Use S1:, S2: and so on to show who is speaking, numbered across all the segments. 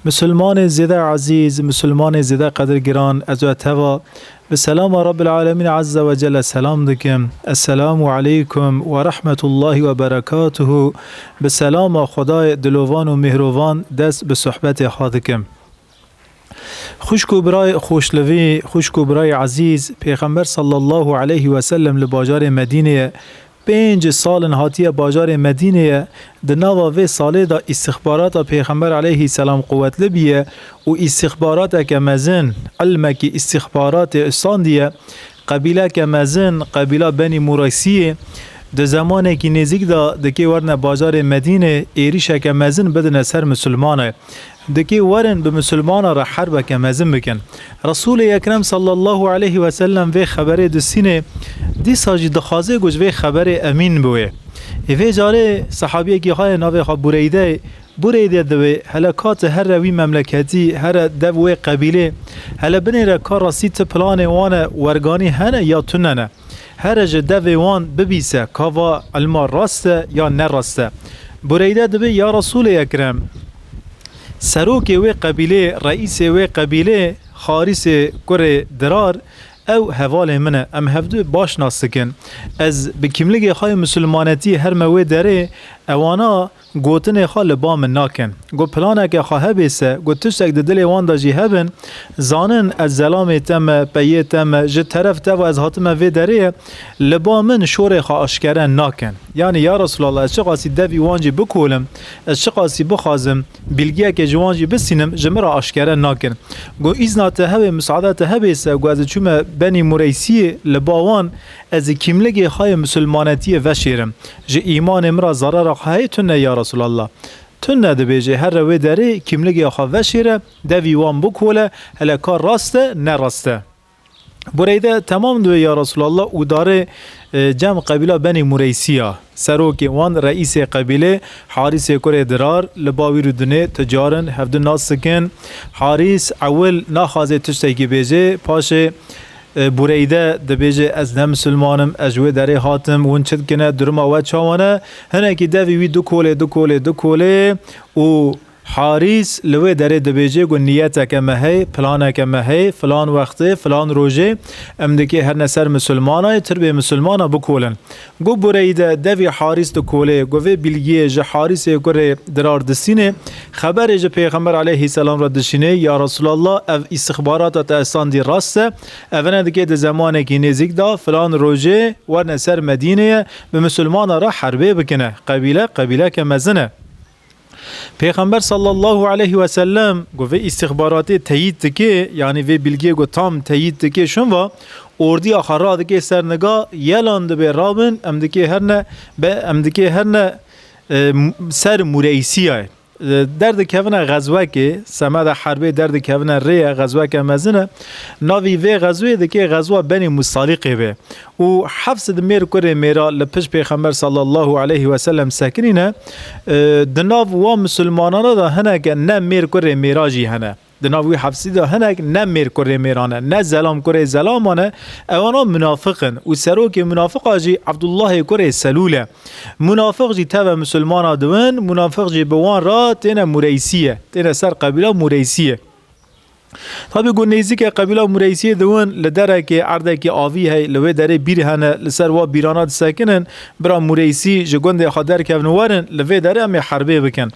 S1: مسلمان زیده عزیز، مسلمان زیده قدر گران، از توا به سلام رب العالمین عز و جل سلام دکم. السلام علیکم و رحمت الله و برکاته. به سلام خدای دلوان و مهروان دست به صحبت حادکم. خوشکو برای خوشلوی، خوشکو برای عزیز، پیغمبر صلی الله علیه و سلم لباجار مدینه 5 سال هاتی باجار مدینه دنوا و ساله دا استخبارات پیغمبر علیه السلام قوت لبیه و استخبارات که مزن علم که استخبارات استاندیه قبیله که مزن قبیله بنی مراسیه ده زمانه که نزدیک دا دکی ورن باجار مدینه ایریش که مزن بدن سر مسلمانه دکی ورن به مسلمان را حرب که مزن بکن. رسول اکرم صلی الله علیه و سلم و خبر دستینه دی ساجی دخوازه گوش و خبر امین بوه. ایوه جاره صحابیه که های ناوه خواه بریده دوه هلکات هر روی مملکتی هر دوه قبیله هل بنی را کار راسیت پلان وانه ورگانی هنه یا تننه هر جه دوه وان ببیسه کاوا علما راسته یا نراسته. بریده دوه یا رسول اکرم سروک و قبیله رئیس و قبیله خارس کره درار او حوال منه ام هفدو باش ناسکن از بکیملگی خواهی مسلمانتی هر موی داره اوانا گوتن خواه لبا من ناکن گو پلانه که خواه بیسه گو تشتک ده دل وان دا جی هبن زانن از زلام تم پیه تم جه طرف تا و از حاتم وی داره لبا من شور خواه اشکرن ناکن. یعنی یا رسول الله از چه قاسی دوی وانجی بکولم از چه قاسی بخوازم بلگیه که جوانجی بسینم جمعه اشکرن ناکن گو ایزنات هبه مساعدت هبیسه گو از چوم بنی مریسی لباوان از کیملگی خواهی مسلمانتی وشیرم جه ایمان امرا ضرر خواهی تنه یا رسول الله تنه ده بیجه هر روی داره کیملگی خواه وشیره دوی وان بکوله هلا کار راسته نراسته. بریده تمام دوی یا رسول الله او داره جمع قبیله بنی مریسیه سروک وان رئیس قبیله حارس کره درار لباوی رو دنه تجارن هفته ناس سکن حارس اول نخوازه تشتکی بیجه پاشه بریده دبیجه از نه مسلمانم اجوه داره حاتم ون چد کنه درما و چاوانه هنه که دوی وی دو کوله و حارس لوی داره دبیجه گو نیت که مهی پلان که مهی فلان وقته فلان روزه امدکه هر نسر مسلمانای تربی مسلمانا بکولن گو بریده دوی حارس دو کوله گو وی بلگیه جه حارس گره درار دستینه خبر جه پیغمبر علیه السلام را دشینه یا رسول الله او استخبارات تا استاندی راسته اوانه دکه ده زمانه که نزیک دا فلان روزه ور نسر مدینه به مسلمانا را حربه بکنه قبیله که مزنه. پیغمبر صلی الله علیه و سلم گو و استخبارات تایید تکه یعنی و بلگی گو تام تایید تکه شون و اردی آخر دکه سرنگا یلاند به رابن امدکه هرنه سر مریسیه درد کهونه غزوه که سمد حربه درد کهونه ری غزوه که مزنه ناوی و غزوه دکه غزوه بنی مصالقه به و حفظ دمیر کره میرا لپش پیغمبر صلی الله علیه و سلم سکنینه دناو و مسلمانانه دا هنه که نه میر کره میراجی هنه دناوی حفظی دا هنگ نه میر کره میرانه نه زلام کره زلامانه اوانا منافقن و سروک منافق آجی عبدالله کره سلوله منافق جی تاو مسلمان دوین منافق جی بوان را تینه مریسیه تینه سر قبیله مریسیه طبعا گو نیزی که قبیله مریسیه دوان لدره که عرده که آوی هی لوی داره بیر هنه لسر و بیرانات ساکنن برا مریسی جگنده خادر که ونوارن لوی داره همی حربه بکن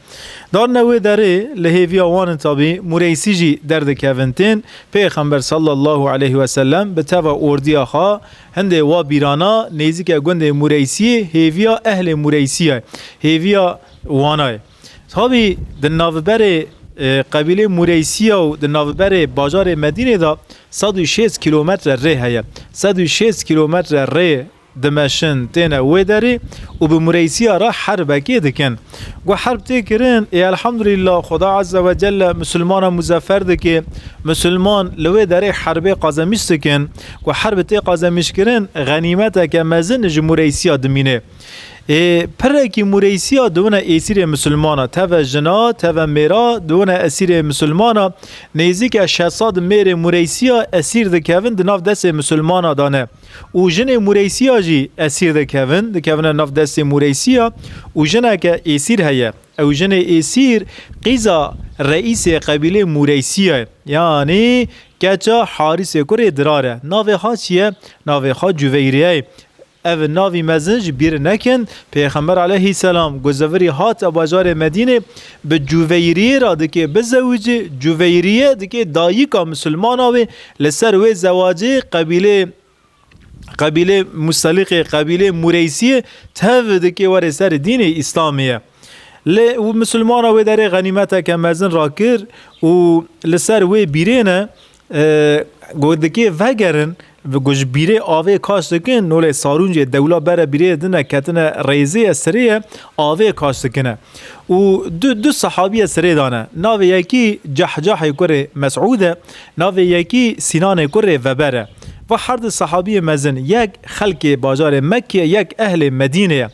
S1: دار نوی داره لحیوی آوان طبعا مریسی جی درد که ونتین پیغمبر صلی الله علیه و سلم به توا اردی آخا هنده و بیرانا نیزی که گنده مریسیه هیوی اهل مریسیه هیوی وانای طبعا در نوبر قبیله مریسیه و در نوبر باجار مدینه دا 106 کیلومتر ره هیا 106 کیلومتر ره دمشن تینا وی داری و به مریسیه را حرب که دکن و حرب تکرین الحمدلله خدا عز و جل مسلمان مزفر دکه مسلمان لوی داری حرب قازمیش دکن و حرب تی قازمیش کرن غنیمت که مزن مریسیه دمینه پرکی مریسیا دونه اسیر مسلمانا توا جنا توا میرا دونه اسیر مسلمانا نزدیک 600 میر مریسیا اسیر دکوین دناف دست مسلمانا دانه او جن مریسیا جی اسیر دکوین ناف دست مریسیا او جنه که اسیر هیا او جن ایسیر قیزا رئیس قبیله موریسیه یعنی کچا حارس کره دراره ناوه ها چیه؟ ناوه ها جویریه او ناوی مزنج بیر نکن پیغمبر علیه السلام گزوری هات بازار مدینه به جویریه را دکه بزوجه جویریه دکه داییکا مسلمان آوه لسر و زواجه قبیله مستلق قبیله موریسیه تهو دکه ور سر دین اسلامیه و مسلمان و در غنیمت که مزن را کر و لسر و بیرینه گودکی وگرن و گوش بیره آوه کاش دکن نول سارونج دولا بره بیره دنه کتنه ریزه سریه آوه کاش دکنه و دو صحابی سری دانه ناوه یکی جحجاح کره مسعوده ناوه یکی سینان کره وبره و هر دو صحابی مزن یک خلق بازار مکه یک اهل مدینه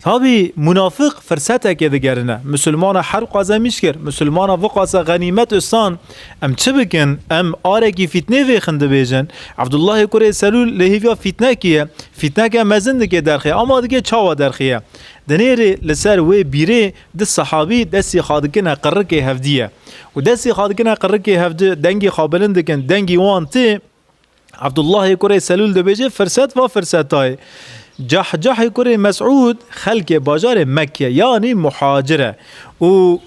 S1: تابی منافق فرصت که دگرنه مسلمان هر قازه میشکر مسلمان و قازه غنیمت استان ام چه بکن ام آرگی فتنه ویخنده بیجن عبدالله کره سلول لحیویا فتنه کیه فتنه که مزن دگه درخیه اما دگه چاوا درخیه دنیره لسر و بیره ده صحابی دستی خادکنه قررک هفدیه و دستی خادکنه قررک هفده دنگی خابلن دکن دنگی وانته عبدالله کره سلول ده بیجه فرصت و فرصت های جحجاح کره مسعود خلق بازار مکه یعنی محاجره و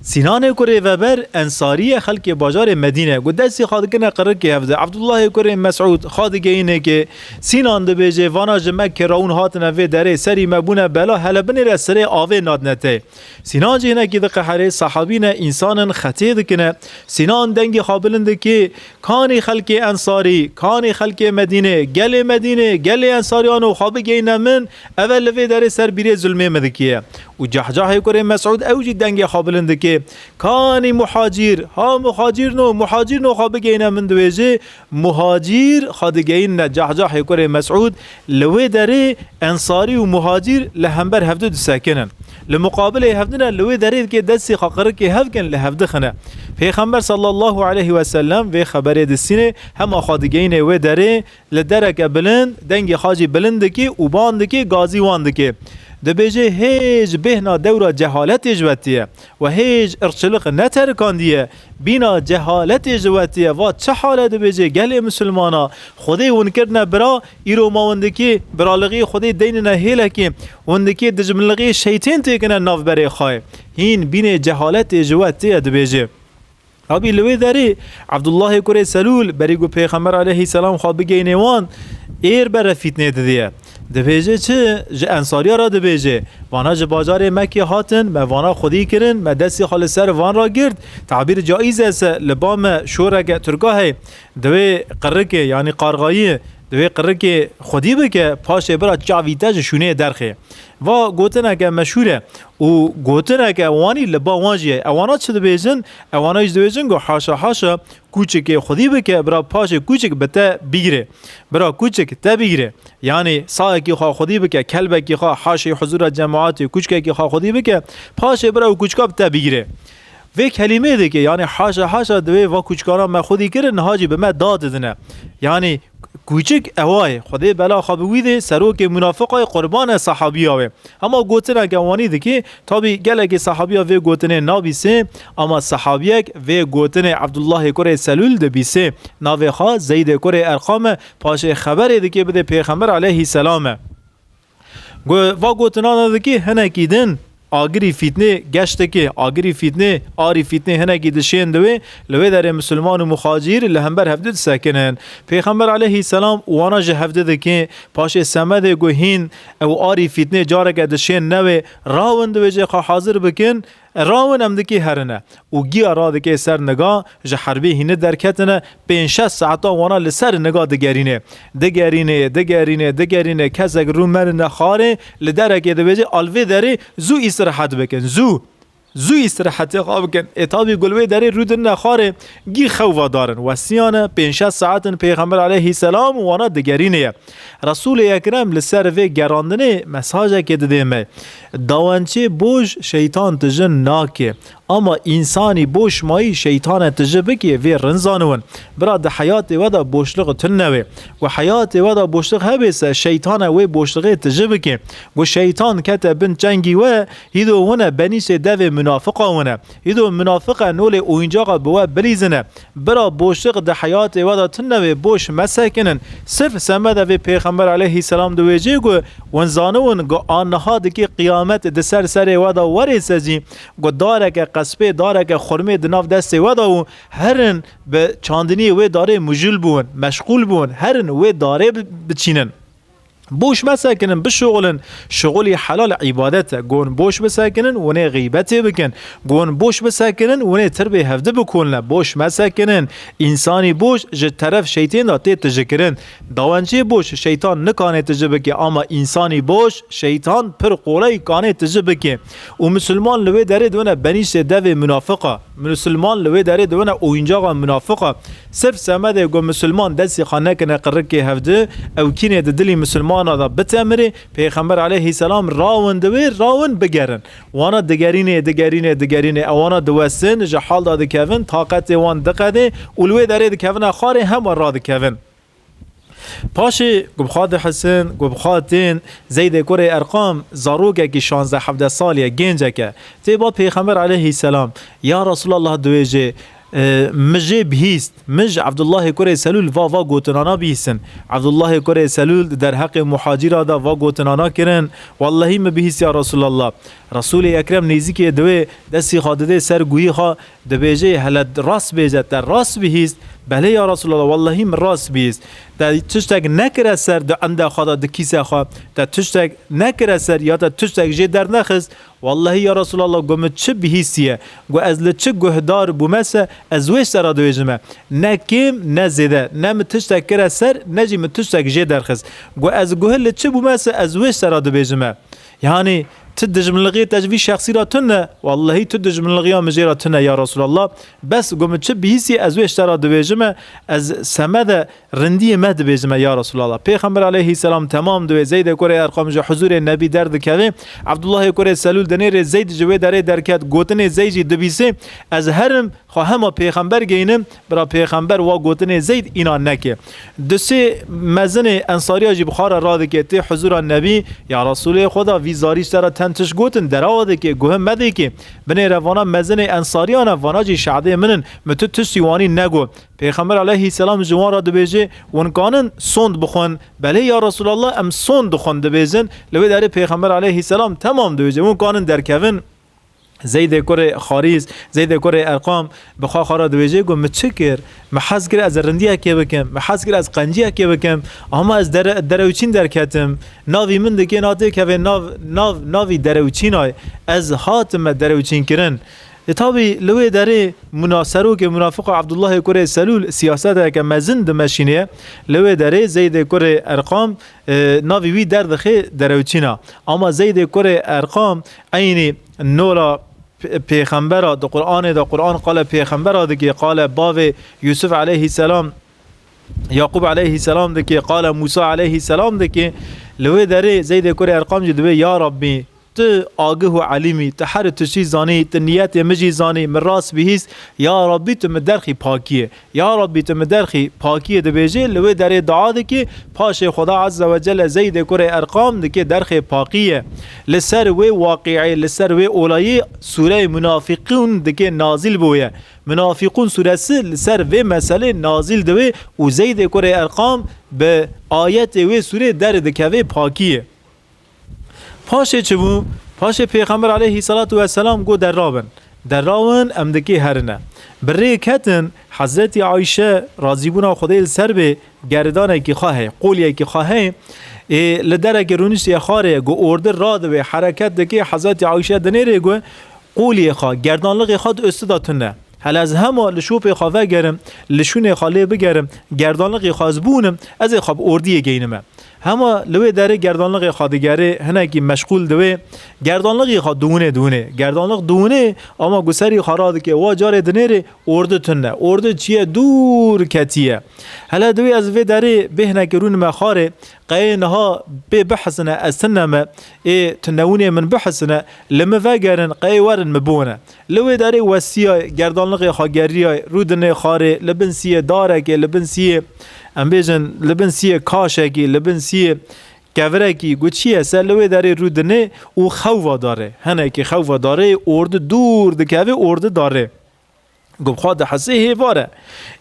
S1: سینان کره وبر انصاری خلق بازار مدینه گو دستی خادکنه قرر که هفته عبدالله کره مسعود خادگه اینه که سینان ده بیجه وانا جمک راون هاتنه و داره سری مبونه بلا هلبنی را سری آوه نادنته سینان جهنه که ده قحره صحابین انسان خطی دکنه سینان دنگی خابلنده که کانی خلق انصاری کانی خلق مدینه گل انصاریانو خوابگه اینه من اول لوه داره سر بیره ظلمه مدکیه و جحجاح کره مسعود اوجی دنگی خابلنده که کانی مهاجر ها مهاجر نو خوابگه اینه من دویجه مهاجر خادگه اینه جحجاح کره مسعود لوه داره انصاری و مهاجر لهمبر هفته دو ساکنن لمقابل هفدنا لوی دارید که دستی خاقره که هفکن لهفده خنه پیغمبر صلی الله علیه و سلم و خبر دستینه هم خادگین و داره لدرک بلند دنگ خاجی بلند که و باند که گازی واند که دبیجه هیچ بهنا دورا جهالت جوتیه و هیچ ارچلق نترکاندیه بینا جهالت جوتیه و چه حاله دبیجه گل مسلمانا خودی ونکرنا برا ایرو ما وندکی برالغی خودی دیننا هیله که وندکی دجملغی شیطان تیکنه ناف بری خواه هین بین جهالت جوتیه دبیجه ابی لوی داری عبدالله کره سلول بریگو پیغمبر علیه السلام خواب بگی نیوان ایر بر فتنه دیه دبیجه چه انصاری را دبیجه وانا ج بازار مکه هاتن ما وانا خودی کرن ما دستی خال سر وان را گرد تعبیر جایز است لبام شورک ترکاه دوی قرقه یعنی قارغایی دوی قرقه خودی بکه پاشه برا چاویتاج شونه درخه و گوتنه که مشهوره و گوتنه که وانی لبا وانجیه اوانا چه دبیجن اوانا ایش دبیجن گو حاشا کوچک خودی بکه برا پاش کوچک بته بگیره برا کوچک ته بگیره یعنی سایکی خواه خودی بکه کلبکی خواه حاشی حضور جماعت کوچکی خواه خودی بکه پاش برا کوچکا بته بگیره و کلمه ده که یعنی حاشا دوی و کوچکارا ما خودی کرن حاجی به ما داد دنه یعنی کوچک اوای خدای بلا خوابویده سروک منافقای قربان صحابی آوه اما گوتنه گوانی ده که تابی گلک صحابی آوه گوتنه نابیسه اما صحابیک و گوتنه عبدالله کره سلول ده بیسه ناوه خواه زید کره ارقام پاشه خبره ده که بده پیغمبر علیه السلام و گوتنه ده که هنکی دن آگری فتنه گشته که آگری فتنه آری فتنه هنگی دشین دوی لوی در مسلمان و مخاجر لهمبر هفده ساکنن پیغمبر علیه السلام وانا جه هفده ده که پاش سمد گوهین او آری فتنه جارک دشین نوی راون دوی جه حاضر بکن راون هم دکی هرنه و گیا را دکی سر نگاه جه حربی هینه درکتنه 5-6 ساعتا وانا لسر نگاه دگرینه کسک رو مرنه خاره لدرک دویجه الوی داره زو استراحت بکن زو استراحت خواب بکن اتابی گلوی داره رودن نخاره گی خوفا دارن و سیانه 5-6 ساعتن پیغمبر علیه السلام وانا دگرینه رسول اکرم لسر وی گراندنه مساجه که دادیمه داونچه بوش شیطان تجن ناکه اما انسانی بوش مایی شیطان تجربه که وی رنزانون برا ده حیات ودا بوشلغ تنوه و حیات ودا بوشلغ هبیس شیطان وی بوشلغ تجربه که و شیطان کتا بن جنگی و هیدو ونه بنیس دو منافقه ونه هیدو منافقه نول اوینجاقا بوا بریزنه برا بوشلغ ده حیات ودا تنوه بوش مسکنن صرف سمده وی پیغمبر علیه السلام دویجه گو ونزانون گو آنها دکی قیامت ده سر ودا وری سجی گو داره که قصبه داره که خرمه دناف دست ودا و هرن به چاندنی و داره مجل بون مشغول بون هرن و داره بچینن بوش مساکنن بشغلن شغلی حلال عبادت گون بوش بساکنن و نه غیبت بکن گون بوش بساکنن و نه تربه هفته بکنن بوش مساکنن انسانی بوش ج طرف شیطان داته تجکرن داونچه بوش شیطان نکانه تجربه که اما انسانی بوش شیطان پر قوله کانه تجربه که و مسلمان لوی داره دونه بنیش دو منافقه مسلمان لوی داره دونه اوینجاقا منافقه صرف سمده گو مسلمان دستی خانه کنه قرق هفته او کینه دلی مسلمان دا بتامره پیغمبر علیه السلام راون دوی راون بگرن وانا دگرینه اوانا دوستن جحال داده کهون طاقت وان دقده اولوی داره دکهون خاره هم را دکهون پاشه گبخاد حسن گبخادین زید کره ارقام زاروگه که 16-17 سالیه گنجه که تیبا پیغمبر علیه السلام یا رسول الله دویجه مجه بهیست مج عبدالله کره سلول و گوتنانا بیستن عبدالله کره سلول در حق مهاجر دا و گوتنانا کرن والله ما بهیست یا رسول الله رسول اکرم نیزی که دوی دستی خادده سرگویی خواه دبیجه هلد راست بیجد در راست بهیست بله یا رسول الله والله من راست بیست در تشتگ نکره سر در انده خدا در کیسه خواه در تشتگ نکره سر یا در تشتگ جه در نخست والله یا رسول الله گوه چه بهیستیه گوه از لچه گهدار بومسه از ویش سر دویجمه نه کم نه زیده نه متشتگ کره سر نجی متشتگ جه در خست گوه از گوه لچه بومسه از ویش سر دویجمه یعنی تدج من لغير تجوي شخصي راتنا والله تدج من لغيا مجيراتنا يا رسول الله بس قوم تشب بيسي ازو اشترى دبيجمه از سمد رندي مد بيجمه يا رسول الله پیغمبر عليه السلام تمام دو زيد كوري ارقام جو حضور النبي درد كوي عبد الله كوري سلول دنير زيد جو در دركات گوتن زيد دبيسي از هرم خواهم پیغمبر گينم برا پیغمبر و گوتن زيد اینا نکه دسه مزن انصاري جي بخار راد که حضور النبي يا رسول خدا ویزاریش در تنتش گوتن دراوده که گوهم مده که بنی روانا مزن انصاریان وانا جی شعده منن متو تشتیوانی نگو پیغمبر علیه السلام جوان را دبیجه ونکانن سند بخون بله یا رسول الله ام سند خون دبیزن لوی داره پیغمبر علیه السلام تمام دبیجه ونکانن در کون زید کره خاریز زید کره ارقام بخوا خارا دویجه گو مچکر محز گر از رندیه که بکم محز گر از قنجیه که بکم اما از دروچین درکتم ناوی من دکی ناته که ناوی دروچین های از حاتم دروچین کرن تابی لوی داره مناصرو که منافق عبدالله کره سلول سیاست که مزند مشینه لوی داره زید کره ارقام ناوی وی دردخه دروچینا اما زید کره ارقام اینی نورا پیغمبر دا قرآن قال پیغمبر دا قال باو یوسف علیه السلام یعقوب علیه السلام دا قال موسی علیه السلام دا لوی داره زید کره ارقام جدوه یا ربی تو آگه و علیمی تو هر تشی زانی تو نیت مجی زانی من راست بهیست یا ربی تو مدرخی پاکیه یا ربی تو مدرخی پاکیه دبیجه لوی در دعا ده که پاش خدا عز و جل زید کره ارقام ده که درخ پاکیه لسر وی واقعی لسر وی اولایی سوره منافقون ده که نازل بویه منافقون سوره لسر وی مسئله نازل دوی و زید کره ارقام به آیت وی سوره در ده که وی پاکیه پاشه چه بو؟ پاشه پیغمبر علیه السلام گو در رابن امدکی هرنه بره کتن حضرت عایشه راضیبونا خدای سر به گردانه که خواهی قولیه که خواهی لدره که رونیسی خاره گو ارده راده به حرکت دکی حضرت عایشه دنیره گو قولیه خواه گردانلغی خواه استداتونه هل از همه لشوپ خواه گرم لشون خاله بگرم گردانلغی خواه بونم از خواب اردیه گینمه هما لوی داره گردانلق خادگره هنه که مشغول دوی گردانلقی خاد دونه گردانلق دونه اما گسری خاراد که وا جار دنیره ارده تنه ارده چیه دور کتیه هلا دوی از وی داره بهنه کرون مخاره قینها به بحثنا استنما تنونه من بحثنا لما فگرن قی ورن مبونه لوی داره وسیای گردانلق خاگریای رودنه خاره لبنسیه داره که لبنسیه ام بیجن لبنسیه کاشه که لبنسیه گوره که گوچیه سلوی داره رودنه او خوفا داره هنه که خوفا داره ارد دور دکوه ارد داره گفت خواهد حسه هیواره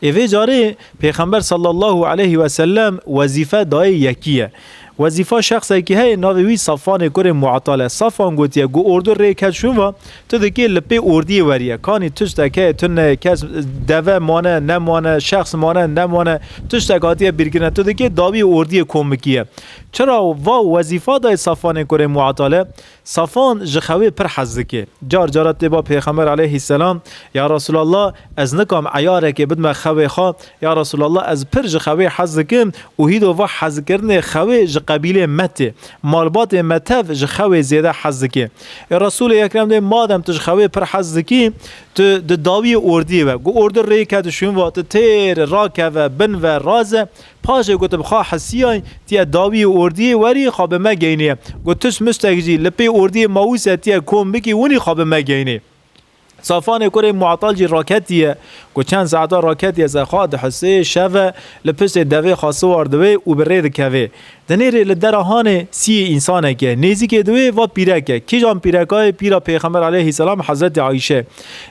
S1: اوه جاره پیغمبر صلی الله علیه و سلم وظیفه دای یکیه وظیفه شخصی که هی ناوی صفان کره معطاله صفان گوتیه گو اردو ریکت شما تو دکی لپی اردی وریه کانی تشتکه تن کس دوه مانه نمانه شخص مانه نمانه تشتکاتی برگنه تو دکی داوی اردی کمکیه چرا و وظیفه دای صفان کره معطاله صفان جخوی پر حزکه جار جارت با پیغمبر علیه السلام یا رسول الله از نکام عیاره که بدم خوی خواه یا رسول الله از پر جخوی حزکم و هیدو و حزکرن خوی قبیله مته مالبات متف جخوی زیده حزکه رسول اکرم ده مادم تجخوی پر حزکی تو داوی اردی و گو اردو ریکت شون و تیر راکه و بن و رازه پاشه گوت بخواه حسیای تیه داوی اردی وری خواب مگینه گو تش مستگجی لپی اردی ماوسه تیه کم بکی ونی خواب مگینه صافان کره معطال جی راکتیه کو چند ساعت راکتیه زخواد حسه شوه لپس دوی خاصه واردوی او برید کوه دنیره لدرهان سی انسانه که نیزی که دوی و پیرکه کی جان پیرکای پیرا پیغمبر علیه السلام حضرت عایشه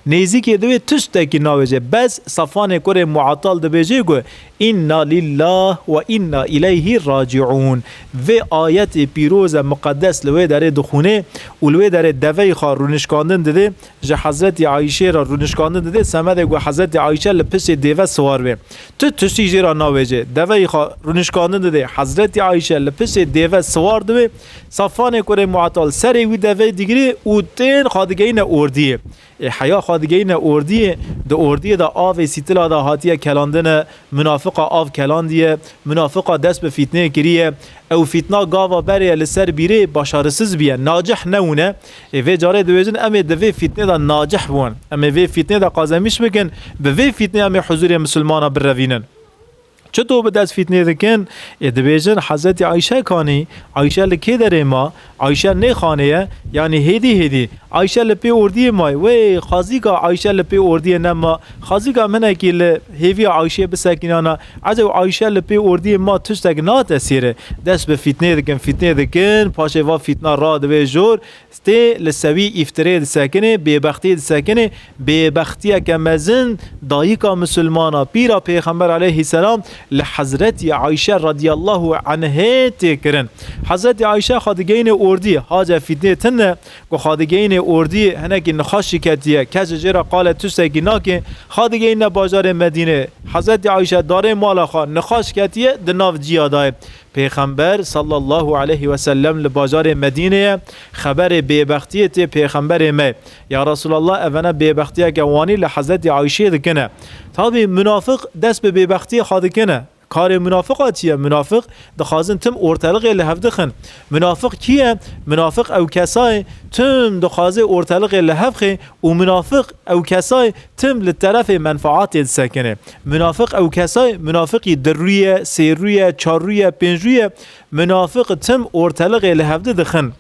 S1: نیزی که دوی تشتکی ناوجه بس صافان کره معطال دویجه گو انا لله و انا الیه راجعون و آیت پیروز مقدس لوی داره دخونه و لوی داره دوی خار رونشکاندن دده جه حضرت عایشه را رونشکاندن دده سمده گو حضرت عایشه لپس دیوه سوار به تو تشتی جیرا ناوجه دوی خار رونشکاندن دده حضرت عایشه لپس دیوه سوار دوه صفان کره معطال سری وی دوی دیگری او تین خادگین اردیه حیا خادگین اردیه ده اردیه ده آوی سیتلا ده هاتیه کلاندن منافقا آف کلاندیه منافقا دست به فتنه کریه او فتنه گاوا بریه لسر بیره باشارسز بیه ناجح نونه وی جاره دویجن امی دوی فتنه ده ناجح بون امی وی فتنه ده قازمیش بکن به وی فتنه امی حضور مسلمان بروینن چطور به دست فتنه دکن ادبیجن حضرت عایشه کانی عایشه لکی داره ما عایشه نه خانه یعنی هدی عایشه لپی اردی ما و خازی کا عایشه لپی اردی نما خازی کا منه که هیوی عایشه بسکنانا عجب عایشه لپی اردی ما تشتک نه تاثیر دست به فتنه دکن پاشه و فتنه را دو جور است لسوی افتراد سکنه ببختی سکنه ببختی که مزن دایکا مسلمانا پیرا پیغمبر علیه السلام لحضرت عایشه رضی الله عنها تکرن حضرت عایشه خادگین اردی حاجه فتنه تنه و خادگین اردی هنه که نخاشی کتیه کج جرا قال تشتگی ناکه خادگین بازار مدینه حضرت عایشه داره مالا خواه نخاش کتیه دناف جیادای پیغمبر صلی الله علیه و سلم لبازار مدینه خبر ببختیت پیغمبر ما یا رسول الله اونا ببختیه گوانی لحضرت عایشه دکنه طبعا منافق دست به ببختی خاد کنه کار منافق چیه منافق دخوازن تم اورتلق لهفدخن منافق کیه منافق او کسای تم دخوازه اورتلق لهفخه و منافق او کسای تم لطرف منفعات سکنه منافق او کسای منافقی درویه سیرویه چارویه پنجویه منافق تم اورتلق لهفدخن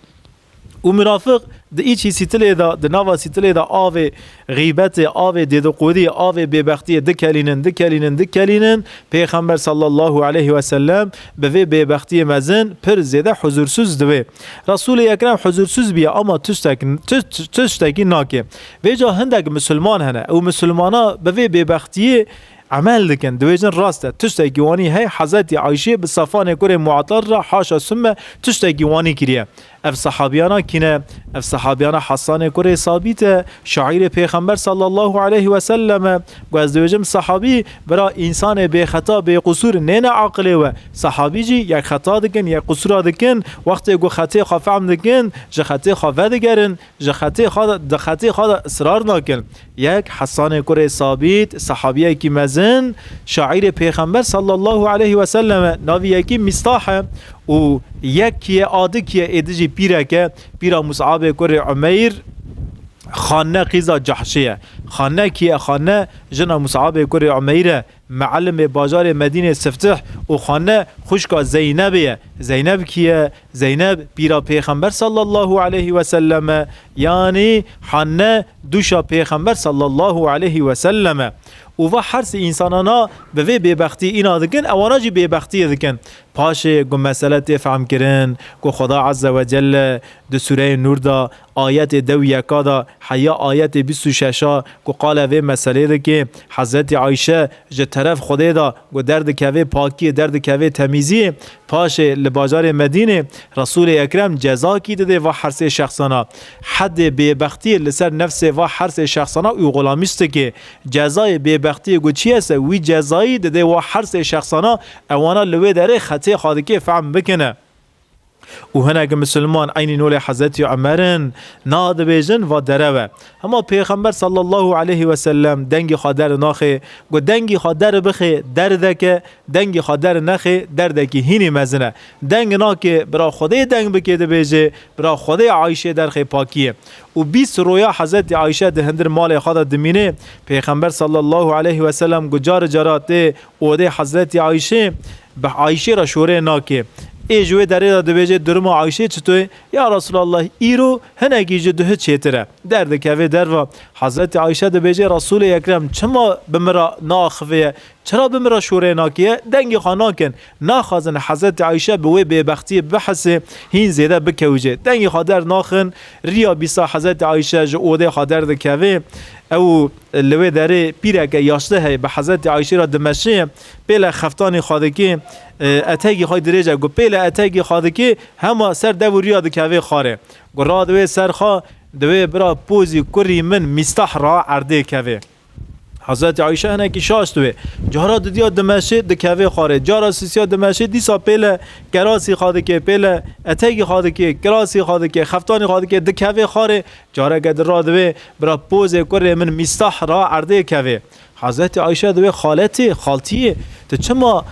S1: و منافق ده ایچی سیتله دا ده نوا سیتله دا آوه غیبت آوه دیدو قودی آوه ببختی دکلینن پیغمبر صلی الله علیه و سلم به ببختی مزن پر زیده حضورسوز دوه رسول اکرم حضورسوز بیا اما تشتکی ناکه ویجا هندک مسلمان هنه او مسلمانا به ببختی عمل دکن دویجن راسته تشتکی وانی هی حضرت عایشه به صفان کره معطر را حاشا سمه تشتکی وانی کریه اف صحابیانا کینه اف صحابیانا حسان کره ثابت شاعر پیغمبر صلی الله علیه و سلم و از دویجم صحابی برا انسان به خطا به قصور نه عاقله و صحابی جی یک خطا دکن یک قصور دکن وقتی گو خطا خفهم دکن ج خطا خفه دگرن ج خطا خود اصرار نکن یک حسان کره ثابت صحابیه کی مزن شاعر پیغمبر صلی الله علیه و سلم ناوی کی مصطاح و یکی آدکی ادجی پیره که پیرا مصعب کر عمیر خانه قیزا جحشیه خانه کیه خانه جنا مصعب کر عمیر معلم بازار مدینه سفتح و خانه خشکا زینبیه زینب کیه زینب پیرا پیغمبر صلی الله علیه و سلم یعنی خانه دوشا پیغمبر صلی الله علیه و سلم و حرس انسانانا به وی ببختی اینا دکن اوانا جی ببختی دکن پاشه گو مسئله تفهم کرن گو خدا عز و جل دو سوره نور دا آیت دو یکا دا حیا آیت 26 گو قال وی مسئله دکه حضرت عایشه جه طرف خدا دا گو درد کوه پاکی درد کوه تمیزی پاشه لبازار مدینه رسول اکرم جزا کی دده و حرس شخصانا حد ببختی لسر نفس و حرس شخصانا او غلامیست که جزای ببختی گو چی هست وی جزایی دده و حرس شخصانا اوانا لوی داره خطه خادکه فهم بکنه و هنگ مسلمان عین نول حضرت عمرن ناد بیجن و دروه اما پیغمبر صلی الله علیه و سلم دنگی خادر ناخه گو دنگی خادر بخه دردکه دنگی خادر نخه دردکی هینی مزنه دنگ ناکه برا خدا دنگ بکیده بیجه برا خدا عایشه درخه پاکیه و 20 رویا حضرت عایشه ده هندر مال خدا دمینه پیغمبر صلی الله علیه و سلم گو جار جارات اوده حضرت عایشه به عایشه را شوره ناکه ایجوی داره دبیجه درم عایشه چطوره یا رسول الله ایرو هنگی جده چیتره درد کوه در و حضرت عایشه دبیجه رسول اکرم چما بمرا ناخوه چرا بمرا شوره ناکیه دنگی خاناکن ناخازن حضرت عایشه بوی ببختی بحث هین زیده بکوجه دنگی خادر ناخن ریا بیسا حضرت عایشه جو اوده خادر دکوه او لوی داره پیره که یاشته های به حضرت عایشه را دمشه پیل خفتان خادکی اتاگی خواهی دریجه گو پیل اتاگی خادکی همه سر دو ریا دکوه خاره گو را دوی سر خواه دوی برا پوزی کری من مستح را عرده کوه حضرت عایشه هنه که شاشتوه جارا دیا دمشه دکوه خاره جارا سیسیا دمشه دیسا پیل گراسی خواده که پیل اتگی خواده که گراسی خواده که خفتانی خواده که دکوه خاره جارا گد را دوه برا پوزه کره من مستح را عرده کوه حضرت عایشه دوه خالتیه تو چما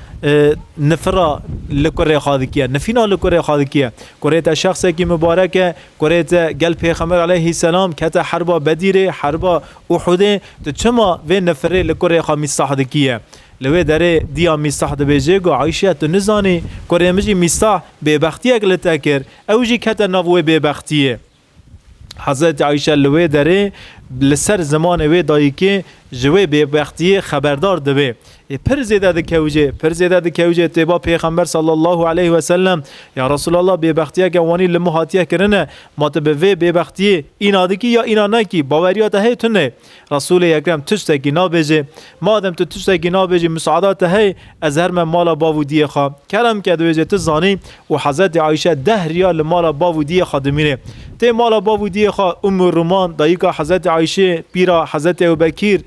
S1: نفرا لکره خادکیه نفینا لکره خادکیه کره تا شخصی که مبارکه کره تا گل پیغمبر علیه السلام که تا حربا بدیره حربا احده تو چما و نفره لکره خا مستح دکیه لوی داره دیا مستح دبیجه گو عایشه تو نزانی کره مجی مستح ببختیه اگلتا کر اوجی که تا نووه ببختیه حضرت عایشه لوی داره لسر زمان وی دایی که جوی ببختی خبردار دوی پر زیده ده کوجه تیبا پیغمبر صلی الله علیه و سلم یا رسول الله ببختیه که وانی لمحاتیه کرنه ما تو به وی ببختیه اینا دکی یا اینا نکی باوریات هی تونه رسول اکرم تشتکی نابجه مادم تو تشتکی نابجه مساعدات هی از هر من مالا باودیه خواه کرم که دویجه تزانی و حضرت عایشه 10 ریال مالا باودیه خادمینه تی مالا باودیه خواه رومان داییکا حضرت عایشه پیرا حضرت ابوبکر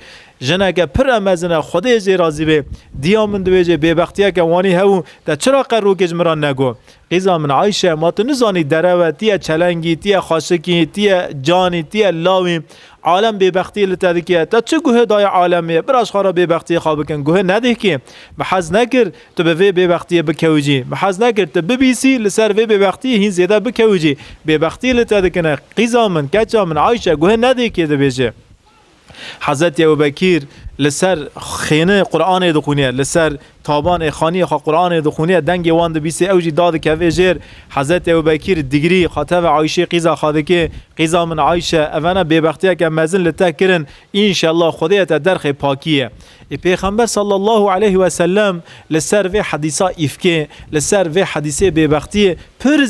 S1: جنه که پر امزنه خودی زی رازی به دیا من دویجه ببختیه که وانی هون تا چرا قرو کج مران نگو قیزا من عایشه ما تو نزانی دروه تیه چلنگی تیه خاشکی تیه جانی تیه لاوی عالم ببختی لته که تا چه گوه دای عالمیه براش خارا ببختی خواب کن گوه نده که بحث نکر تو به وی ببختی بکوجی بحث نکر تو ببیسی لسر وی ببختی هین زیاده بکوجی ببختی لته کنه قیزا من کچا من عایشه گوه نده که دبیجه حضرت ابوبکر لسر خینه قرآن دخونیه لسر تابان خانی خا قرآن دخونیه دنگ وان بیسی اوجی داد که ویجر حضرت ابوبکر دیگری خاطب عایشه قیزا خاده که قیزا من عایشه اونا ببختیه که مزن لته کرن انشالله خودیت درخ پاکیه پیغمبر صلی الله علیه و سلم لسر و حدیثا افکه لسر و حدیثه ببختی پر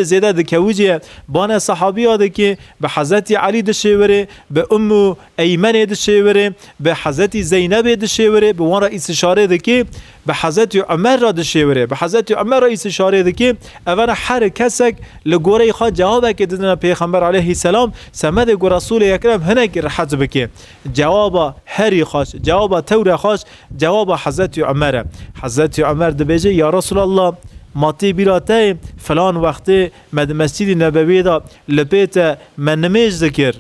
S1: زیده دکوجه بانه صحابی آده که به حضرت علی دشوره به ام ایمن دشوره به حضرت زینب دشوره به وان رئیس اشاره ده که به حضرت عمر را دشوره به حضرت عمر رئیس اشاره ده که اولا هر کسک لگوره خواه جوابه که دادن پیغمبر علیه السلام سمد گو رسول اکرم هنگ رحت بکه جواب هری خوش جواب تور خوش جواب حضرت عمر ده بیجه یا رسول الله ماتی بیراته فلان وقته مسجد نبوی دا لپیت من نمیج ذکر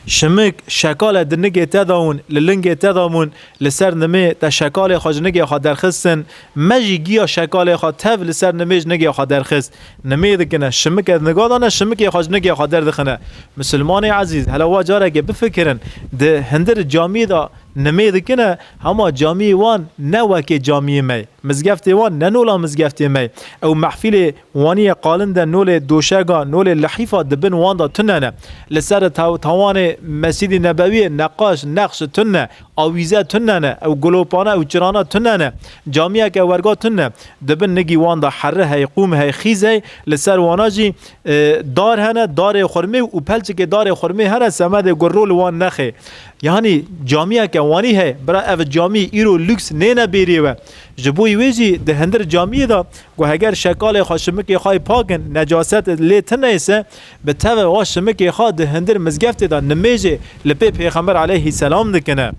S1: شمک شکال دنگی تداون للنگی تدامون لسر نمی تا شکال خاج نگی خوا درخستن مجی گیا شکال خوا تف لسر نمیج نگی خوا درخست نمی دکنه شمک نگاه دانه شمک خاج نگی خوا دردخنه مسلمان عزیز هلا واجاره که بفکرن ده هندر جامعه دا نمی دکنه هما جامعه وان نوک جامعه می مزگفت وان ننولا مزگفت می او محفل وانی قالن ده نول دوشگا نول لحیفا دبن وان دا تننه لسر توان مسجد نبوی نقاش نقش تنه آویزه تننه او گلوپانه او چرانه تننه جامعه که ورگا تنه دبن نگی وان دا حره های قوم های خیزه لسر وانا جی دار هنه دار خرمه و پلچ که دار خرمه هنه سمد گرول وان نخه یعنی جامعه که وانی ہے برا او جامعه ایرو لکس نینا بیری و جبوی ویجی ده هندر جامعه دا گو اگر شکال خواه شمکی خواه پاکن نجاست لیت نیسه به تو و شمکی خواه ده هندر مزگفت دا نمیجه لپی پیغمبر علیه السلام دکنه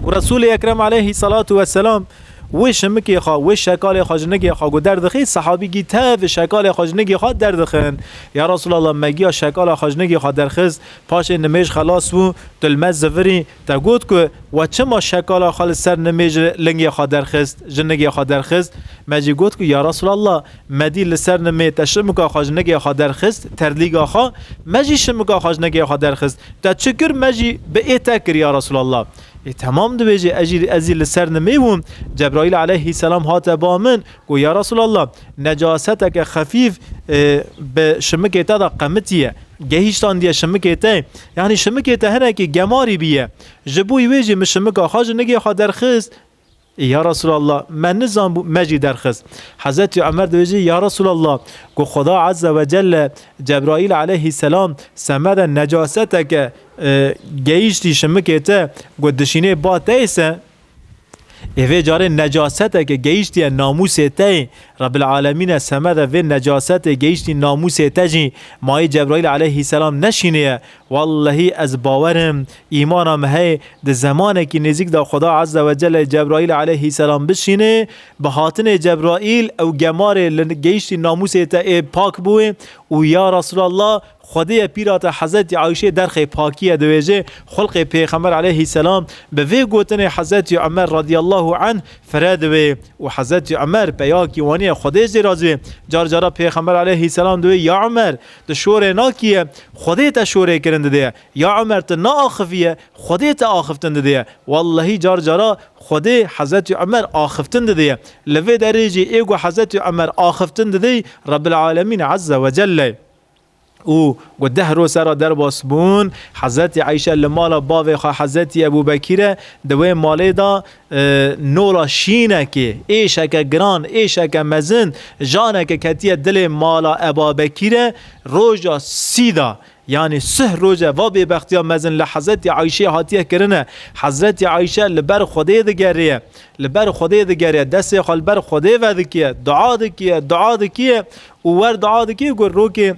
S1: و رسول اکرم علیه السلام و شمکی خواه و شکال خاجنگی خواه گو دردخی صحابی گی تف شکال خاجنگی خواه دردخن یا رسول الله مگیا شکال خاجنگی خواه درخست پاش نمیج خلاص و تلمز زفری تا گود که و چه ما شکال خال سر نمیج لنگی خواه درخست جنگی خواه درخست مجی گود که یا رسول الله مدی لسر نمی تا شمکا خاجنگی خواه درخست تردلیگا خواه مجی شمکا خاجنگی خواه درخست تا چکر مجی به ایتا کر یا رسول الله تمام دو بیجی ازی لسر نمیوم جبرائیل علیه السلام هات با من گو یا رسول الله نجاستک خفیف به شمکه تا دا قمتیه گهیشتان دیه شمکه تا یعنی شمکه تا هنه که گماری بیه جبوی ویجی من شمکه خاج نگی خواه درخست یا رسول الله من نظام مجی درخست حضرت عمر دویجی یا رسول الله گو خدا عز و جل جبرائیل علیه السلام سمد نجاستک گیشتی شمکه تا گو دشینه با تیسه ایوه جاره نجاسته که گیشتی ناموسه تی رب العالمین سمده و نجاست گیشتی ناموسه تجی مای جبرائیل علیه السلام نشینه والله از باورم ایمانم هی ده زمانه که نزیک دا خدا عز و جل جبرائیل علیه السلام بشینه به حاطن جبرائیل او گمار گیشتی ناموسه تی پاک بوه و یا رسول الله خدای پیرات حضرت عایشه درخ پاکیه دویجه خلق پیغمبر علیه السلام به وی گوتن حضرت عمر رضی الله عنه فراد و حضرت عمر پیاکی وانی خدای زیرازه جار جارا پیغمبر علیه السلام دوی یا عمر ده شوره ناکیه خدای تا شوره کرنده ده یا عمر تا نا آخفیه خدای تا آخفتنده ده والله جار جارا خدای حضرت عمر آخفتنده ده لوی درجه ایگو حضرت عمر آخفتنده ده رب العالمین عز و جل او گده رو سر در باسبون حضرت عایشه لمالا باوی خواه حضرت ابو بکیره دوی مالی دا نولا شینه که ایشه که گران ایشه که مزن جانه که کتیه دل مالا ابو بکیره روژا سیدا یعنی سه روزه و به بختیا مزن لحضرت عایشه هاتیه کرنه حضرت عایشه لبر خدای دگریه لبر خدای دگریه دست خال بر خدای و دکیه دعا دکیه و ور دعا دکیه گر رو که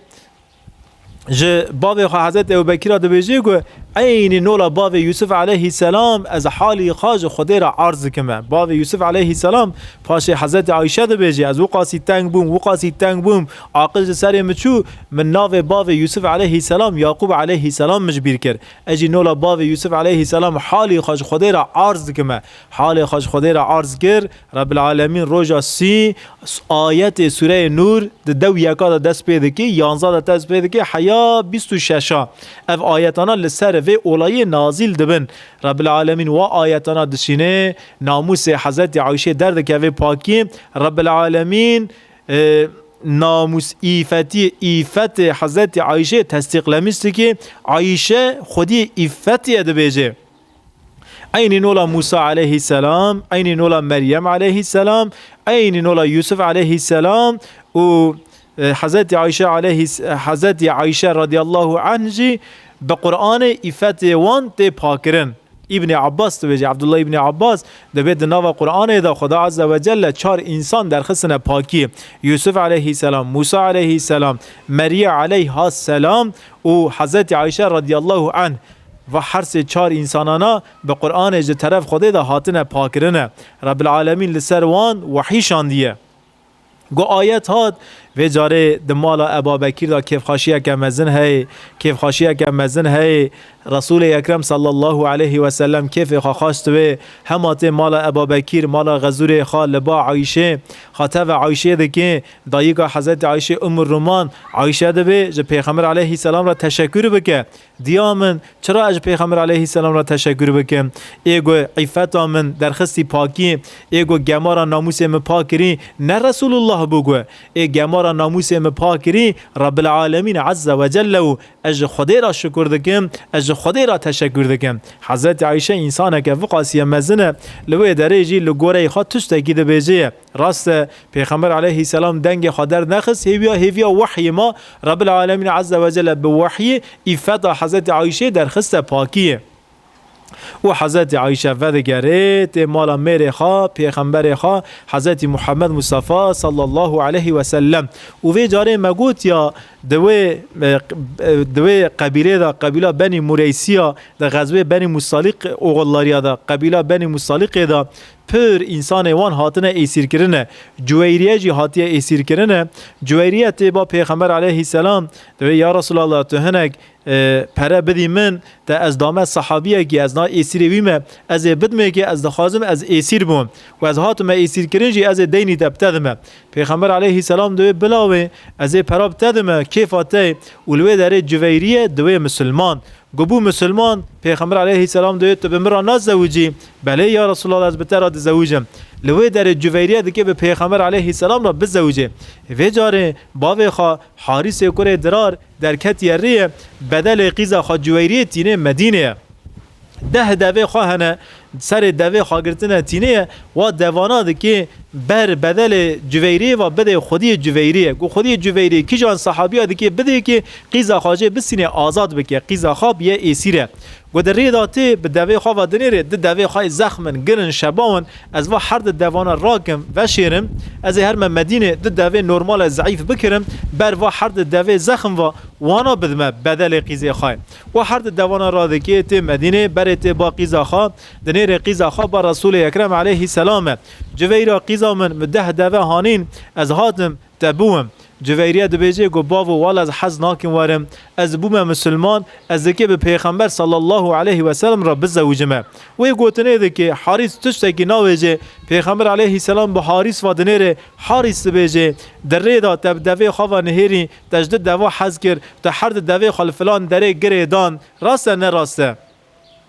S1: جه باب حضرت ابوبکر دبیجی گو عین نولا باب یوسف علیه السلام از حالی خاج خدا را عرض کمه باب یوسف علیه السلام پاش حضرت عایشه دبیجی از وقاسی تنگ بوم عاقل سر مچو من ناو باب یوسف علیه السلام یعقوب علیه السلام مجبیر کرد اجی نولا باب یوسف علیه السلام حالی خاج خدا را عرض کمه حالی خاج خدا را عرض کرد رب العالمین روزا سی آیت سوره نور دو یکا دست پیدا کی 11 دست پیدا کی حیا 26 اف آیتانا لسر و اولای نازل دبن رب العالمین و آیتانا دشینه ناموس حضرت عایشه درد که و پاکی رب العالمین ناموس ایفت حضرت عایشه تصدیق لمیسته که عایشه خودی ایفتی ادبیجه عین نولا موسی علیه السلام عین نولا مریم علیه السلام عین نولا یوسف علیه السلام و حضرت عایشه رضی الله عنه به قرآن ایفت وان تی پاکرن ابن عباس تو بجی عبدالله ابن عباس دبید ناو قرآن دا خدا عز و جل 4 انسان در خصن پاکی یوسف علیه السلام موسی علیه السلام مریم علیه السلام و حضرت عایشه رضی الله عنه و هر 4 انسانانا به قرآن از طرف خدا دا هاتن پاکرنه رب العالمین لسر وان وحیشان دیه گو آیت هات و جاره دمالا ابا بکر دا کیف خاشیه که مزن هی کیف خاشیه که مزن هی رسول اکرم صلی الله علیه و سلم کیف خواست و همات مالا ابا بکر مالا غزور خال لبا عایشه خاطب عایشه دکه دایگا حضرت عایشه ام الرومان عایشه دبه ج پیغمبر علیه السلام را تشکر بکه دیامن چرا از پیغمبر علیه السلام را تشکر بکم ایگو عفتا من درخستی پاکی ایگو گمارا ناموس م پاکری نه رسول الله بگو ای گمارا ناموس م پاکری رب العالمین عز و جل از خدای را شکر دکم از خدای را تشکر دکم حضرت عایشه انسان که وقاسی مزنه لوی درجی لگوره خود توش تاکید بیجه راست پیغمبر علیه السلام دنگ خادر نخس هیویا وحی ما رب العالمین عز و جل به وحی عفتا حضرت عایشه در خست پاکیه و حضرت عایشه ودگرت مالا میر خوا پیغمبر خوا حضرت محمد مصطفی صلی الله علیه و سلم و وی جاره مگوت یا دوی قبیله دا قبیله بنی موریسیا دا غزوه بنی مصالق اوغلاریا دا قبیله بنی مصالق دا پر انسان وان هاتنه ایسیر کرنه جویریه جی هاتیه ایسیر کرنه جویریه با پیغمبر علیه السلام دوی یا رسول الله تو هنگ پره بدی من تا از دامه صحابیه که از نا ایسیری ویمه از بدمه که از دخوازم از ایسیر بوم و از هاتم ایسیر کرنجی از دینی تبتدمه پیغمبر علیه السلام دوی بلاوه از پره بتدمه کیفاته اولوه داره جویریه دوی مسلمان گبو مسلمان پیغمبر علیه السلام دوی تو به مرا نزوجی بله یا رسول الله از بتر آد زوجم لوی در جویریه دیگه به پیغمبر علیه السلام را بزوجه و جاره باوی خواه حارس کره درار در کتیریه بدل قیزا خواه جویریه تینه مدینه ده دوی خواهنه سر دوی خواهگرتنه تینه و دواناده که بر بدل جویریه و بده خودی جویریه گو خودی جویریه کی جان صحابی ها که بده که قیزا خواهجه بسینه آزاد بکه قیزا خواب یه ایسیره و در ریداته به دوی خواه و دنیره ده دوی خواه زخمن گرن شباون از و هر دوانا راکم و شیرم از هر مدینه ده دوی نرمال ضعیف بکرم بر و هر دوی زخم و وانا بدمه بدل قیزه خواه و هر دوانا راده که تی مدینه برت با قیزا خواه دنیره قیزا خواه با رسول اکرم علیه السلام جویرا قیزا من ده دوی هانین از هاتم تبوم جویریه دبیجه گو باو والا از حز ناکن وارم از بوم مسلمان از دکه به پیغمبر صلی الله علیه و سلم را بزوجمه و گوتنه ده که حارس تشتکی ناویجه پیغمبر علیه السلام به حارس و دنیره حارس دبیجه در ریدا تب دوی خواه نهیری تجدد دوا حز کر تا هر دوی خلفلان دره گره دان راسته نه راسته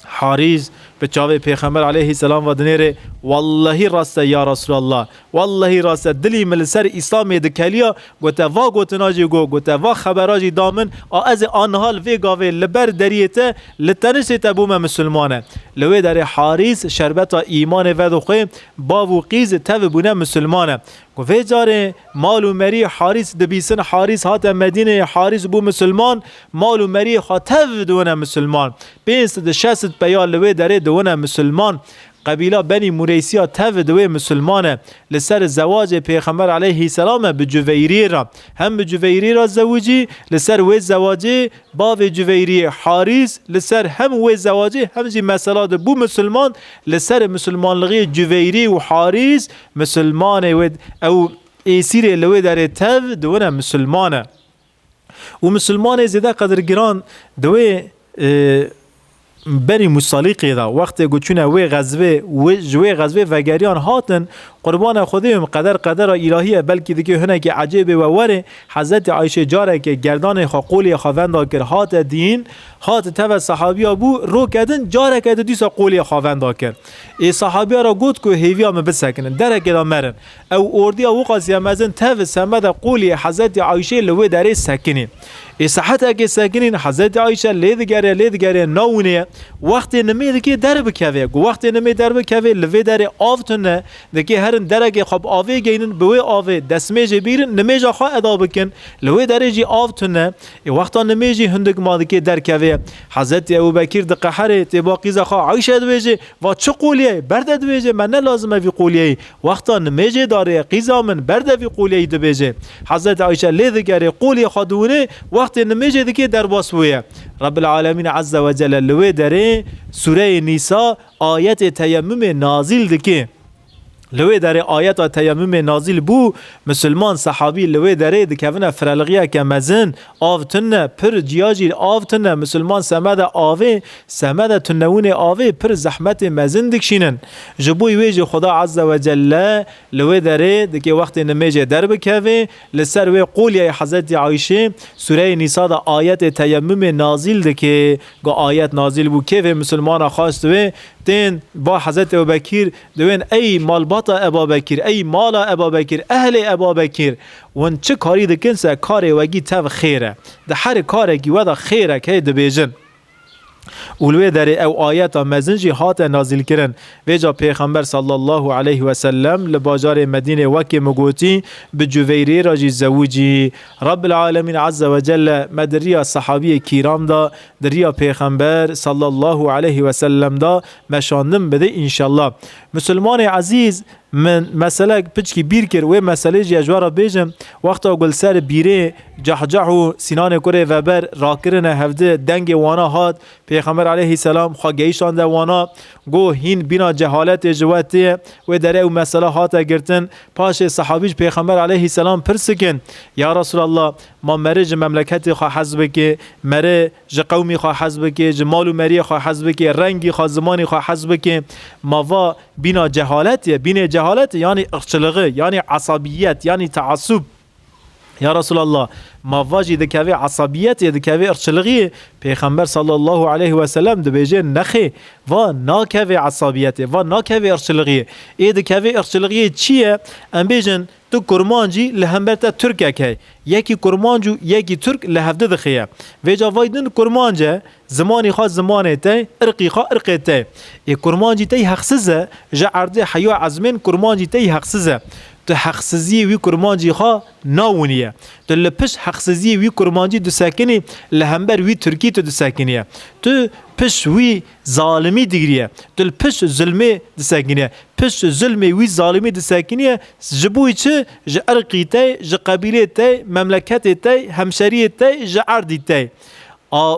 S1: حارس به چاوه پیغمبر علیه السلام و دنیره والله راسته یا رسول الله والله راسته دلی مل سر اسلام دکلیا گوته وا گوتناجی گوته وا خبراجی دامن از آنحال وی گاوه لبر دریته لتنسه تبوم مسلمانه لوی در حارس شربتا ایمان ودو خوی باو قیز تو بونه مسلمانه گوه جاره مال و مری حارس دبیسن حارس هات مدینه حارس بو مسلمان مال و مری خاطو دونه مسلمان بینست ده شست بیال لوی داره دونه مسلمان قبیله بنی موریسیا تو دوی مسلمانه لسر زواج پیغمبر علیه السلام به جویری را هم به جویری را زوجی لسر وی زواجی با و جویری حارس لسر هم وی زواجی همجی مسئلات بو مسلمان لسر مسلمان لغی جویری و حارس مسلمانه و او ایسیر لوی داره تو دونه مسلمانه و مسلمان زیده قدر گران دوی بنی مصالق دا وقت گوچونه وی غزوه وگریان هاتن قربان خودیم قدر الهیه بلکه دیگه هنه که عجیبه و وره حضرت عایشه جاره که گردان قولی خواوندا کر هات دین هات تو صحابیا بو رو کدن جاره که دیسا قولی خواوندا کر ای صحابیا را گوت که هیویا بسکنن درک دا مرن او اردیا وقاسی مزن تو سمد قولی حضرت عایشه لوی داره سکنین ای صحت اگه سکنین حضرت عایشه لیدگره ناونه وقتی نمی دکی در بکوه وقتی نمی در بکوه لوی داره آفتونه دکی هرن درگه خب آوه گینن بوی آوه دسمیجه بیرن نمیجا خواه ادا بکن لوی داره جی آفتونه ای وقتا نمیجی هندک ما دکی در کوه حضرت ابوبکر دقه حره تبا قیزا خواه عایشه دویجه و چه قولیه برده دویجه من نلازمه وی قولیه وقتا نمیجه داره قیزا من برده وی قولیه دویجه حضرت عایشه لیدگره قولی خودونه وقتی نمیجه دکی در باس بویه رب العالمین عز و جل لوی داره سوره نیسا آیت تیمم نازل دکی لوی در آیت و تیمم نازل بو مسلمان صحابی لوی در دکونه فرلغیه که مزن آفتن پر جیاجی آفتن مسلمان سمد آوه سمد تنون آوه پر زحمت مزن دکشینن جبوی ویج خدا عز و جل لوی در دکی وقت نمیج در بکوه لسر وی قولی حضرت عایشه سوره نساء دا آیت تیمم نازل دکی گو آیت نازل بو که مسلمان خواست و تین با حضرت ابوبکر دوین ای مالبات ابوبکر ای مال ابوبکر اهل ابوبکر ون چه کاری دکن سه کار وگی تو خیره ده هر کاری کی ودا خیره که دبیجن اولوی در او آیت مزنجی هات نازل کرن ویجا پیغمبر صلی الله علیه و سلم لباجار مدینه وکی مگوتی بجویری راجی زوجی رب العالمین عز و جل مدریا صحابی کرام دا دریا پیغمبر صلی الله علیه و سلم دا مشاندم بده انشالله مسلمان عزیز من مسئله پچکی بیر کر و مسئله جوارا بیجم وقتا گل سر بیره جحجح و سینان کره و بر راکرن هفته دنگ وانا هات پیغمبر علیه السلام خواگیشان ده وانا گو هین بینا جهالت جواتی و دره و مسئله هات گرتن پاش صحابیش پیغمبر علیه السلام پرسکن یا رسول الله ما مرج مملکت خواه حزب که مره ج قومی خواه حزب که ج مال و مری خواه حزب که رنگی خواه زمانی خواه حزب که ما بینا جهالت بین جهالت یعنی اخچلغه یعنی عصبیت یعنی تعصب یا رسول الله ما واجی دکوی عصبیت دکوی اخچلغی پیغمبر صلی الله علیه و سلم دبیجه نخی و ناکوی عصبیت و ناکوی اخچلغی ای دکوی اخچلغی چیه؟ ام بیجن تو کرمانجی لهمبرتا ترکه که یکی کرمانجو یکی ترک لهفده دخیه ویجا وایدن کرمانجه زمانی خواه زمانه تی ارقی خواه ارقی تی ای کرمانجی تی حقسزه جا عرضه حیو عزمین کرمانجی تی حقسزه تو حقسزی وی کرمانجی خواه ناونیه تو لپش حقسزی وی کرمانجی دو ساکنی لهمبر وی ترکی تو دو ساکنیه تو پش وی ظالمی دیگریه تو پش ظلمی دو ساکنیه پش ظلمی وی ظالمی دو ساکنیه جبوی چه جا ارقی تی جا قبیله تی مملکت تی همشری تی جا عردی تی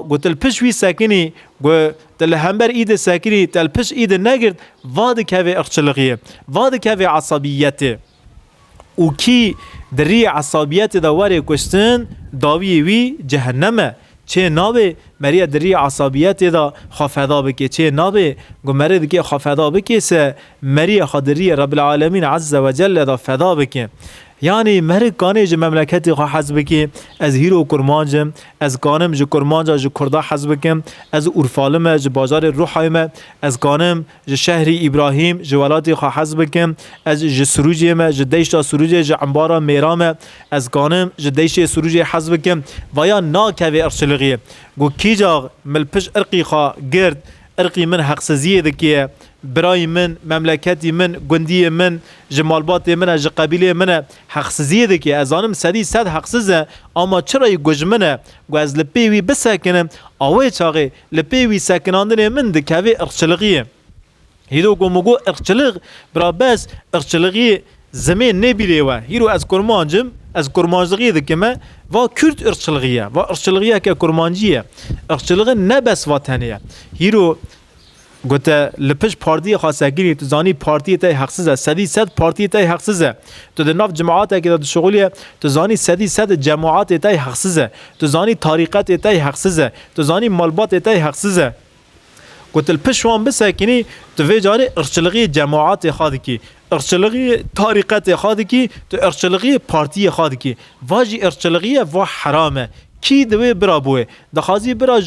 S1: گوتل پش وی ساکنی گو تل همبر اید ساکنی تل پش اید نگرد واد کوی اخچلقیه واد کوی عصبیته او کی دری عصبیت دواره کشتن داوی وی جهنمه چه نابه مریا دری عصبیت دا خفدا بکی چه نابه گو مریا دکی خفدا بکی سه مریا خدری رب العالمین عز و جل دا فدا بکی یعنی مرگ کانه جو مملکتی خواه حزب که از هیرو کرمانجم از کانم جو کرمانجا جو کردا حزب کم از اورفالم جو بازار روحایم از کانم جو شهری ابراهیم جو ولاتی خواه حزب کم از جو سروجیم جو دیشتا سروج جو انبارا میرام از کانم جو دیشت سروج حزب کم و یا ناکوی ارشلغیه گو کی جا ملپش ارقی خواه گرد ارقی من حقسزیه دکیه برای من مملکتی من گندی من جمالبات من ج قبیله من حقسزیه ده که از آنم صد حقسزه اما چرا گجمنه گو از لپیوی بسکنم آوه چاقه لپیوی سکناندن من ده که ارچلقیه هیدو گو مگو ارچلق برا بس ارچلقی زمین نبیره و هیرو از کرمانجم از کرمانجیه ده که من و کرد ارچلقیه و ارچلقیه که کرمانجیه ارچلقه نبس وطنیه هیرو گوته لپش پارتی خاصه گیری تو زانی پارتی تای حقسزه صد پارتی تای حقسزه تو در ناف جماعت که داد شغلیه تو زانی صد جماعت تای حقسزه تو زانی طریقت تای حقسزه تو زانی مالبات تای حقسزه گوته لپش وان بسکنی تو وی جاره ارچلقی جماعت خواهد کی ارچلقی طریقت خواهد کی تو ارچلقی پارتی خواهد کی واجی ارچلقیه و حرامه کی دوی برا بوه دخوازی برا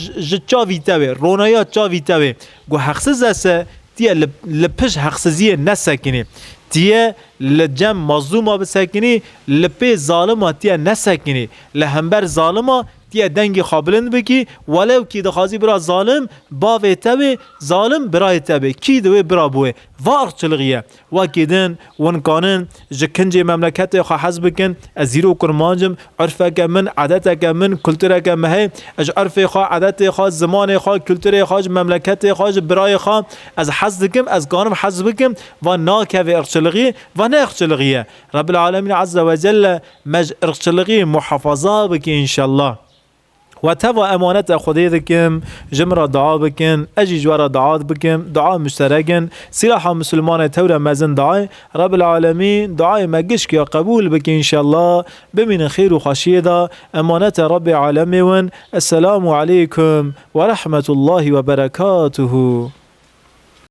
S1: چاوی تاوه رونایا چاوی تاوه گو حقسز اسه تیه لپش حقسزیه نسکنی تیه لجم مظلومه بسکنی لپی ظالمه تیه نسکنی لهمبر ظالمه تیه دنگی خابلند بکی ولو کی دخوازی برا ظالم باوه تاوه ظالم برای تاوه کی دوی برا بوه وار چلغیه واکیدن ونکانن جکنجی مملکت خواه حزب کن از زیرو کرمانجم عرفه من عادت من کلتوره که مهی از عرف خواه عادت خواه زمان خواه کلتوره خواه مملکت خواه برای خواه از حزب کم از کانم حزب کم و ناکه و ارچلغی و نه ارچلغیه رب العالمین عز و جل مج ارچلغی محافظه بکی انشالله و توا امانت خدای دکم جمرا دعا بکن اجی جوارا دعات بکم دعا مشترکن سلاح مسلمان تورا مزن دعای رب العالمین دعای مگش که قبول بکن انشالله بمین خیر و خشیه دا امانت رب العالمین. السلام علیکم و رحمت الله و برکاته.